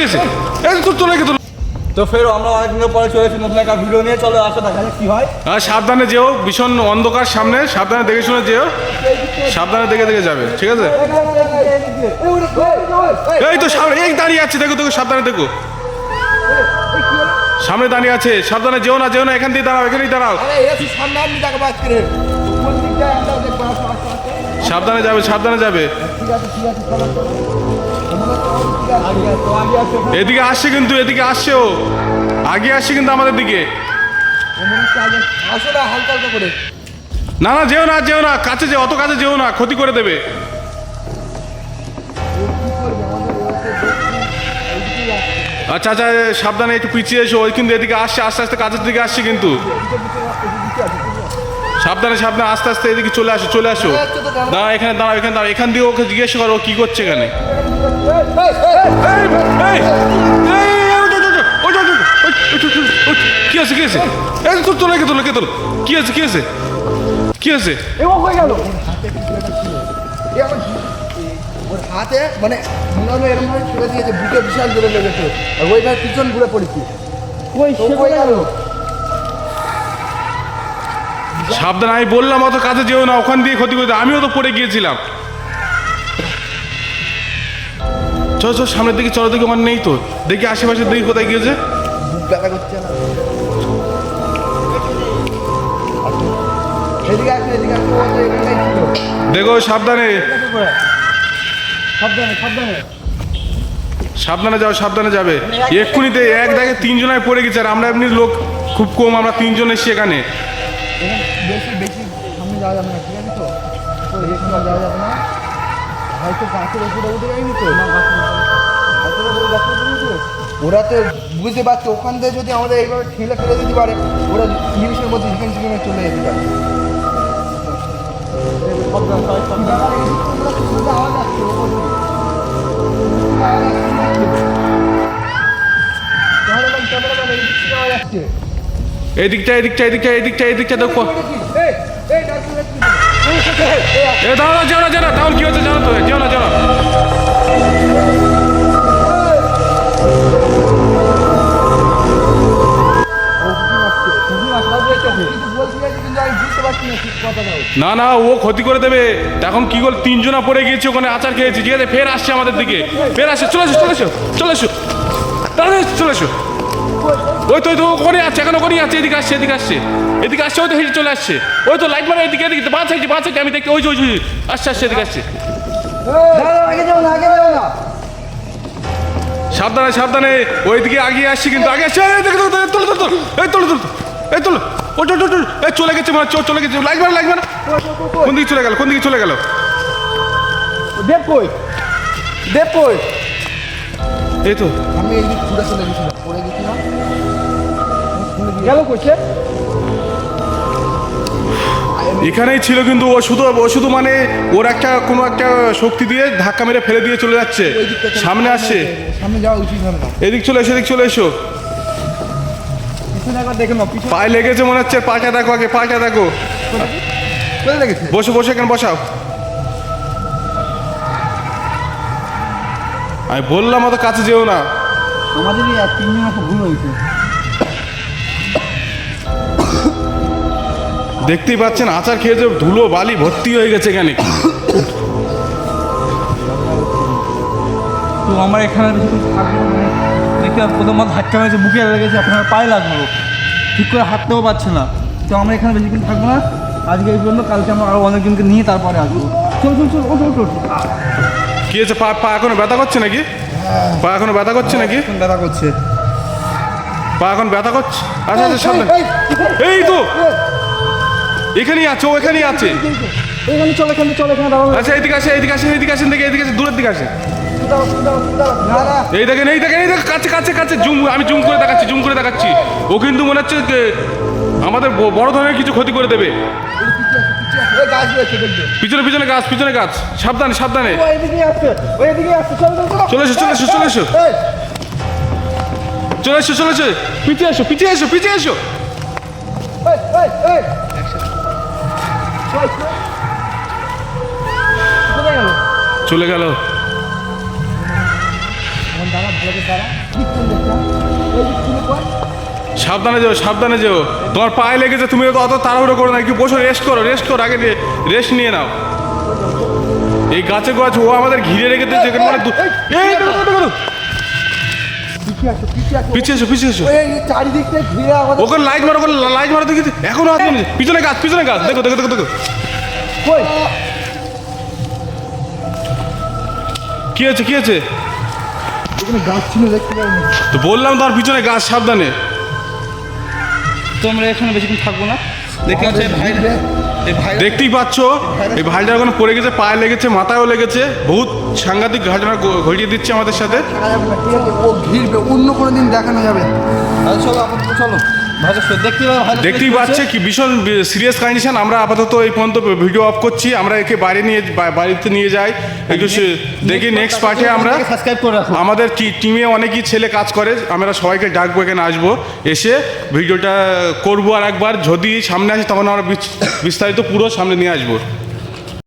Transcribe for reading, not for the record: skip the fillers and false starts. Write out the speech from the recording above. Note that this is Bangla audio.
আছে এই তো চলে গেছে। তো ফের আমরা অনেকদিন পরে চলে এসেছি নতুন একটা ভিডিও নিয়ে। চলো আসো দেখা যাক কি হয়। সাবধানে যেও, ভীষণ অন্ধকার সামনে, সাবধানে দেখে শুনে যেও, সাবধানে দেখে দেখে যাবে, ঠিক আছে? এই তো সামনে এই দাঁড়িয়ে আছে, দেখো দেখো, সাবধানে দেখো, সামনে দাঁড়িয়ে আছে, সাবধানে যেও না, যেও না, এখান দিয়ে দাঁড়াও, এখানেই দাঁড়াও, সাবধানে যাবে, সাবধানে যাবে। এদিকে আসছে কিন্তু, এদিকে আসছে, ও আগে আসছে কিন্তু আমাদের দিকে। না না যেও না, যেও না, কাছে যে অত কাছে যেও না, ক্ষতি করে দেবে। আচ্ছা আচ্ছা সাবধানে একটু পিছিয়ে এসো, ওই কিন্তু এদিকে আসছে, আস্তে আস্তে কাছের দিকে আসছে কিন্তু। সাবধানে সাবধানে আস্তে আস্তে এদিকে চলে আসো, চলে আসো। দাঁড়া এখানে, দাঁড়াও এখানে, দাঁড়াও, এখান দিয়ে ওকে জিজ্ঞেস করো কি করছে এখানে। কি আছে, কি আছে? তোলো কে তোলো, কে তোলো, কি আছে, কি আছে, কি আছে? হাতে মানে এরকম ভাবে ছেড়ে দিয়েছে, বুকে বিশাল জোরে লেগেছে, আর ওইভাবে পিছন ঘুরে পড়েছি। সাবধান, আমি বললাম অত কাছে যেও না, ওখান দিয়ে ক্ষতি করতে, আমিও তো পড়ে গিয়েছিলাম। চলো চলো সামনের দিকে চলো, দেখি ওখানে নেই তো, দেখি আশেপাশে দেখি কোথায় গিয়েছে। ব্যথা করছে না, এদিকে আসো, এদিকে আসো, দেখো সাবধানে, সাবধানে সাবধানে সাবধানে যাও, সাবধানে যাবে। এক্ষুনিতে এক দেখে তিনজনায় পড়ে গেছে, আর আমরা এমনি লোক খুব কম, আমরা তিনজন এসছি এখানে। বেশি বেশি সামনে যাওয়া যাবে না, ঠিক আছে? তো বেশি যাওয়া যাবে না, হয়তো গাছের ওপরে উঠে যায়নি তো, ওরা তো বুঝতে পারছে, ওখান থেকে যদি আমাদের এইভাবে ঠেলে ফেলে দিতে পারে, ওরা নিমিশের মধ্যে চিকেন চিকেনে চলে যেতে পারে। এদিকটা এদিকটা এদিকটা এদিকটা এদিকটা দেখো। এ দাও না, যাও না, যাও না, তাহলে কি হচ্ছে জানো তো, যাও না, যাও না। না না ও ক্ষতি করে দেবে, এখন কি করে তিনজনা পড়ে গিয়েছে ওখানে, আচার খেয়েছি, ঠিক আছে? ফের আসছে আমাদের দিকে, ফের আসছে, চলে এসো, চলে এসো, চলে এসো, চলে এসো। ওই তো, ওই তো ওখানে আছে, এখন ওখানেই আছে, এদিকে আসছে, এদিকে আসছে, এদিকে আসছে, ওই তো হেঁটে চলে আসছে, ওই তো লাইট মারা, এদিকে এদিকে বাঁ সাইডে, বাঁ সাইডে আমি দেখতে, ওই যে আসছে, আসছে, এদিকে আসছে। সাবধানে সাবধানে, ওইদিকে আগে আসছি কিন্তু, আগে আসছে, এই তোলো তোলো তোলো, এই তোলো তোলো, এই তোলো, ও এই চলে গেছে, মানে চলে গেছে, লাগবে না, লাগবে না। কোন দিকে চলে গেল, কোন দিকে চলে গেল? দেব কই, দেব কই? এই তো আমি এই দিক ঘুরে চলে গেছিলাম, পড়ে গেছিলাম, গেল কইছে। এখানেই ছিল কিন্তু, ও শুধু মানে ওর একটা কোনো একটা শক্তি দিয়ে ধাক্কা মেরে ফেলে দিয়ে চলে যাচ্ছে, সামনে আসছে, সামনে যাওয়া উচিত হবে না। এদিক চলে এসো, এদিক চলে এসো। পিছনে একবার দেখে নাও, পিছনে পায়ে লেগেছে মনে হচ্ছে, পাটা দেখো আগে, পাটা দেখো। কোথায় লেগেছে? বসে বসে এখানে বসাও, আমি বললাম অত কাছে যেও না। আমাদেরই এক তিনজন একটা ভুল হয়েছে। দেখতেই পাচ্ছেন আচার খেয়েছে, ধুলো বালি ভর্তি হয়ে গেছে এখানে। তো আমার এখানে বেশিক্ষণ থাকবো মানে দেখে প্রথমত ধাক্কা মেরেছে, বুকে লেগেছে, আপনার পায়ে লাগলো, ঠিক করে হাঁটতেও পারছে না। তো আমরা এখানে বেশিক্ষণ থাকবো না আজকে এই জন্য, কালকে আমরা আরও অনেকজনকে নিয়ে তারপরে আসবো। চল চল চল, ওঠো ওঠো। কি হয়েছে, পা এখনো ব্যথা করছে নাকি? পা এখনো ব্যথা করছে নাকি? ব্যথা করছে, পা এখন ব্যথা করছে। আচ্ছা আচ্ছা সামনে, এই তো এখানেই আছে, ও এখানেই আছে। এইখানে চল, এখানে চল, এখানে দাঁড়ানো। আচ্ছা এইদিকে আসে, এইদিকে আসে, এইদিকে আসেন, দেখে এইদিকে আসে, দূরের দিকে আসে। এই দেখেন, এই দেখেন, এই দেখেন, কাছে কাছে কাছে, আমি জুম করে দেখাচ্ছি, জুম করে দেখাচ্ছি। ও কিন্তু মনে হচ্ছে আমাদের বড় ধরনের কিছু ক্ষতি করে দেবে। পিছনে পিছনে গাছ, পিছনে গাছ, সাবধানে সাবধানে, চলে এসো, চলে এসো, চলে এসো, চলে এসো, চলে এসো, পিছিয়ে এসো, পিছিয়ে এসো, পিছিয়ে এসো। চলে গেল। সাবধানে যেও, সাবধানে যেও। তোমার পায়ে লেগেছে, তুমি তো অত তাড়াহুড়ো করো না, একটু বসো, রেস্ট করো, রেস্ট করো, আগে রেস্ট নিয়ে নাও। এই গাছে গাছ ও আমাদের ঘিরে রেখে দিয়েছে এখানে, মানে এই দেখো, দেখো, দেখো। পিছিয়ে এসো, পিছিয়ে এসো। চারিদিকটা ঘিরে আমাদের ওকে লাইট মারো, ওকে লাইট মারো, দেখি এখনো হাত নেমেছে। পিছনে গাছ, পিছনে গাছ, দেখো, দেখো, দেখো, দেখো। কই? কি আছে, কি আছে? এখানে গাছ ছিল, দেখতে পাইনি। তো বললাম তোমার পিছনে গাছ, সাবধানে। তো আমরা এখানে বেশিক্ষণ থাকবো না, দেখতে পাচ্ছি এই ভাই দেখতেই পাচ্ছ এই ভাইটার ওখানে পড়ে গেছে, পায়ে লেগেছে, মাথায়ও লেগেছে। বহুত সাংঘাতিক ঘটনা ঘটিয়ে দিচ্ছে আমাদের সাথে। থাকা যাবে না, ঠিক আছে? ও ঘিরবে, অন্য কোনো দিন দেখানো যাবে। চলো আপাতত চলো ভাইটা দেখতে পাবো, দেখতেই পাচ্ছে কি ভীষণ সিরিয়াস কন্ডিশন। আমরা আপাতত এই পর্যন্ত ভিডিও অফ করছি, আমরা একে বাড়িতে নিয়ে যাই একটু দেখি। নেক্সট পার্টে আমরা সাবস্ক্রাইব করে রাখো। আমাদের টিমে অনেকই ছেলে কাজ করে, আমরা সবাইকে ডাকবো, এখানে আসবো, এসে ভিডিওটা করবো। আর একবার যদি সামনে আসে তখন আমরা বিস্তারিত পুরো সামনে নিয়ে আসবো।